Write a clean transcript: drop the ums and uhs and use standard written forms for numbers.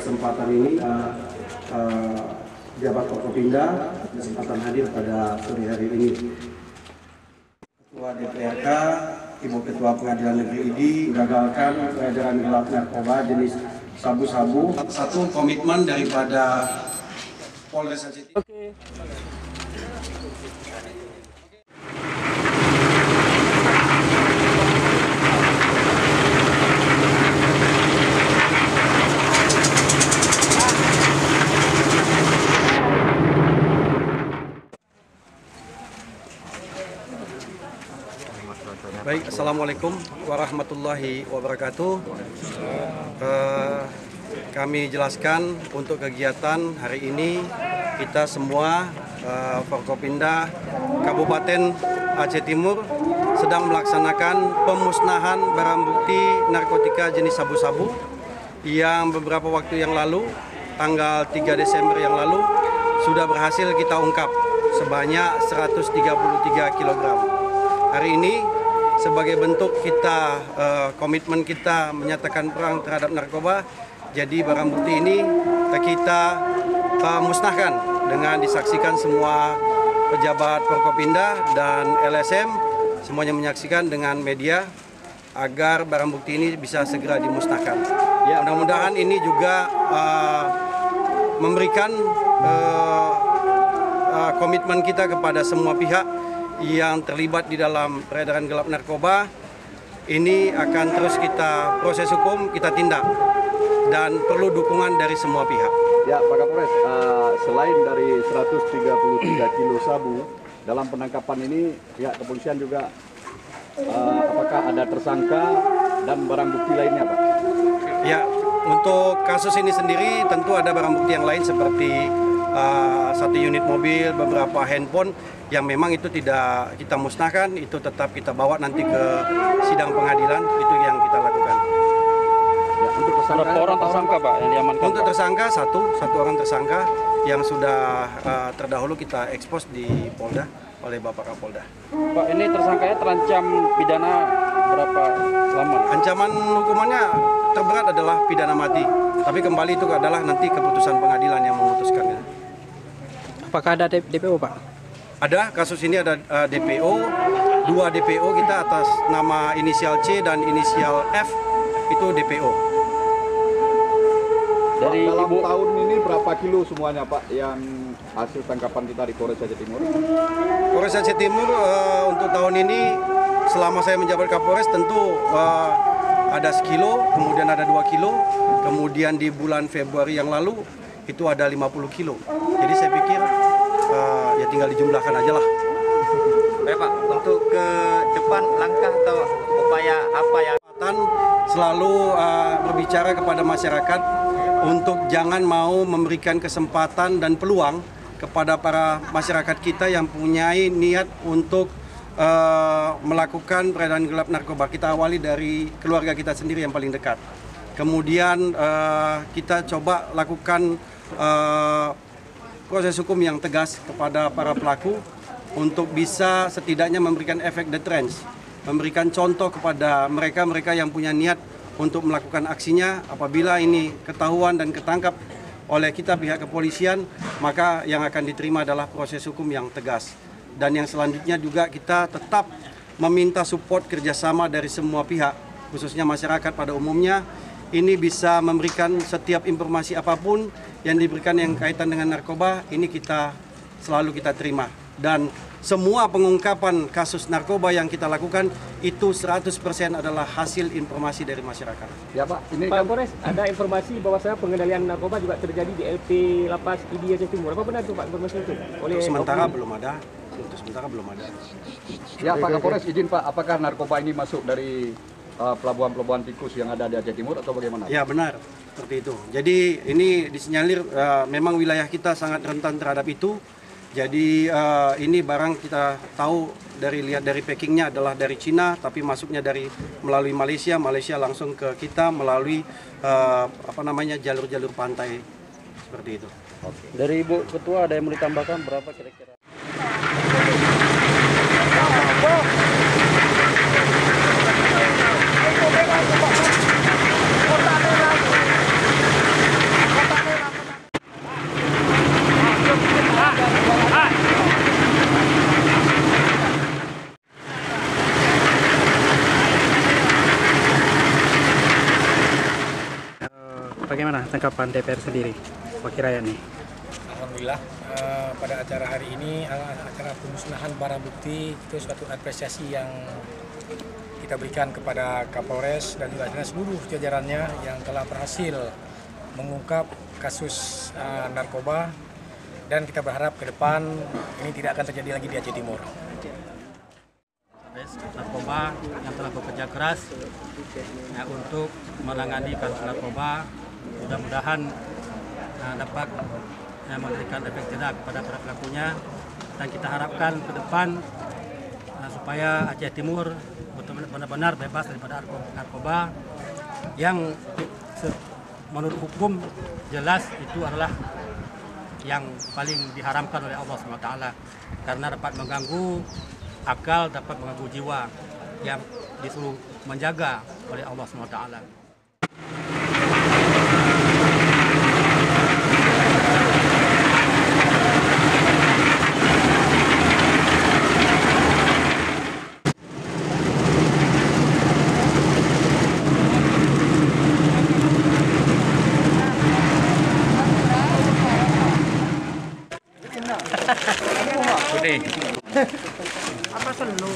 kesempatan ini Jabat Forkopimda kesempatan hadir pada sore hari ini. Ketua DPRK, Ibu Ketua Pengadilan Negeri ID menggagalkan peredaran gelap narkoba jenis sabu-sabu. Satu komitmen daripada Polres Aceh Timur. Baik, Assalamualaikum warahmatullahi wabarakatuh. Kami jelaskan untuk kegiatan hari ini kita semua Forkopimda Kabupaten Aceh Timur sedang melaksanakan pemusnahan barang bukti narkotika jenis sabu-sabu yang beberapa waktu yang lalu, tanggal 3 Desember yang lalu, sudah berhasil kita ungkap sebanyak 133 kg. Hari ini sebagai bentuk kita komitmen kita menyatakan perang terhadap narkoba, jadi barang bukti ini kita musnahkan dengan disaksikan semua pejabat Forkopimda dan LSM, semuanya menyaksikan dengan media agar barang bukti ini bisa segera dimusnahkan. Ya, mudah-mudahan ini juga memberikan komitmen kita kepada semua pihak yang terlibat di dalam peredaran gelap narkoba. Ini akan terus kita proses hukum, kita tindak, dan perlu dukungan dari semua pihak. Ya, Pak Kapolres, selain dari 133 kilo sabu, dalam penangkapan ini pihak kepolisian juga apakah ada tersangka dan barang bukti lainnya, Pak? Ya, untuk kasus ini sendiri tentu ada barang bukti yang lain seperti satu unit mobil, beberapa handphone yang memang itu tidak kita musnahkan, itu tetap kita bawa nanti ke sidang pengadilan, itu yang kita lakukan. Ya, untuk tersangka, berapa orang tersangka, Pak, yang diamankan? Untuk tersangka satu orang tersangka yang sudah terdahulu kita ekspos di Polda oleh Bapak Kapolda. Pak, ini tersangkanya terancam pidana berapa lama? Ancaman hukumannya terberat adalah pidana mati, tapi kembali itu adalah nanti keputusan pengadilan yang memutuskannya. Apakah ada DPO, Pak? Ada, kasus ini ada DPO, 2 DPO kita atas nama inisial C dan inisial F, itu DPO. Dari dalam tahun ini berapa kilo semuanya, Pak, yang hasil tangkapan kita di Polres Aceh Timur? Polres Aceh Timur untuk tahun ini selama saya menjabat Kapolres tentu ada sekilo, kemudian ada 2 kilo, kemudian di bulan Februari yang lalu itu ada 50 kilo. Jadi saya pikir ya tinggal dijumlahkan aja lah. Baik, Pak, untuk ke depan langkah atau upaya apa yang selalu berbicara kepada masyarakat untuk jangan mau memberikan kesempatan dan peluang kepada para masyarakat kita yang punya niat untuk melakukan peredaran gelap narkoba. Kita awali dari keluarga kita sendiri yang paling dekat. Kemudian kita coba lakukan proses hukum yang tegas kepada para pelaku untuk bisa setidaknya memberikan efek deterrence, memberikan contoh kepada mereka yang punya niat untuk melakukan aksinya. Apabila ini ketahuan dan ketangkap oleh kita pihak kepolisian, maka yang akan diterima adalah proses hukum yang tegas. Dan yang selanjutnya juga kita tetap meminta support kerjasama dari semua pihak, khususnya masyarakat pada umumnya. Ini bisa memberikan setiap informasi apapun yang diberikan yang kaitan dengan narkoba, ini selalu kita terima. Dan semua pengungkapan kasus narkoba yang kita lakukan itu 100% adalah hasil informasi dari masyarakat. Ya, Pak, ini Pak Kapolres, ada informasi bahwa pengendalian narkoba juga terjadi di LP Lapas ID Aceh Timur. Apa benar itu, Pak, informasi itu? Untuk sementara belum ada. Ya, Pak Kapolres, izin Pak, apakah narkoba ini masuk dari pelabuhan-pelabuhan tikus yang ada di Aceh Timur atau bagaimana? Ya, benar, seperti itu. Jadi ini disinyalir memang wilayah kita sangat rentan terhadap itu. Jadi ini barang kita tahu lihat dari packingnya adalah dari Cina, tapi masuknya melalui Malaysia langsung ke kita melalui jalur-jalur pantai seperti itu. Oke. Dari Ibu Ketua ada yang mau ditambahkan berapa kira-kira? bagaimana tanggapan DPR sendiri, wakil rakyat nih? Alhamdulillah pada acara hari ini, acara pemusnahan barang bukti itu suatu apresiasi yang kita berikan kepada Kapolres dan juga seluruh jajarannya yang telah berhasil mengungkap kasus narkoba, dan kita berharap ke depan ini tidak akan terjadi lagi di Aceh Timur. Narkoba yang telah bekerja keras untuk menangani kasus narkoba, mudah-mudahan dapat memberikan efek jerak kepada para pelakunya, dan kita harapkan ke depan supaya Aceh Timur benar-benar bebas daripada narkoba yang menurut hukum jelas itu adalah yang paling diharamkan oleh Allah SWT, karena dapat mengganggu akal, dapat mengganggu jiwa yang disuruh menjaga oleh Allah SWT. Apa selalu?